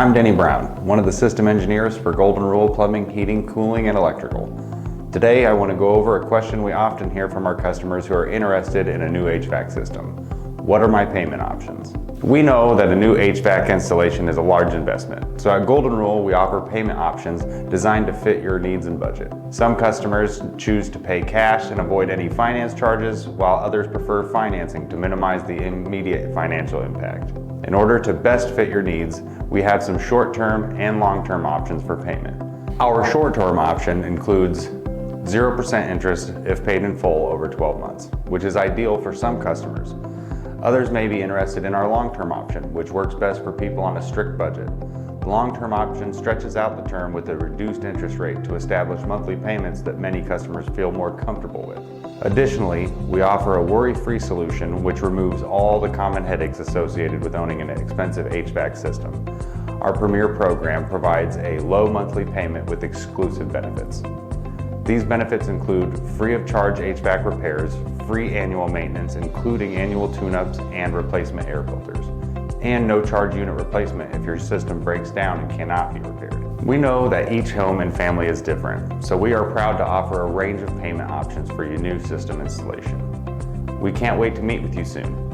I'm Denny Brown, one of the system engineers for Golden Rule Plumbing, Heating, Cooling, and Electrical. Today I want to go over a question we often hear from our customers who are interested in a new HVAC system. What are my payment options? We know that a new HVAC installation is a large investment, so at Golden Rule we offer payment options designed to fit your needs and budget. Some customers choose to pay cash and avoid any finance charges, while others prefer financing to minimize the immediate financial impact. In order to best fit your needs, we have some short-term and long-term options for payment. Our short-term option includes 0% interest if paid in full over 12 months, which is ideal for some customers. Others may be interested in our long-term option, which works best for people on a strict budget. The long-term option stretches out the term with a reduced interest rate to establish monthly payments that many customers feel more comfortable with. Additionally, we offer a worry-free solution which removes all the common headaches associated with owning an expensive HVAC system. Our Premier program provides a low monthly payment with exclusive benefits. These benefits include free of charge HVAC repairs, free annual maintenance including annual tune-ups and replacement air filters, and no charge unit replacement if your system breaks down and cannot be repaired. We know that each home and family is different, so we are proud to offer a range of payment options for your new system installation. We can't wait to meet with you soon.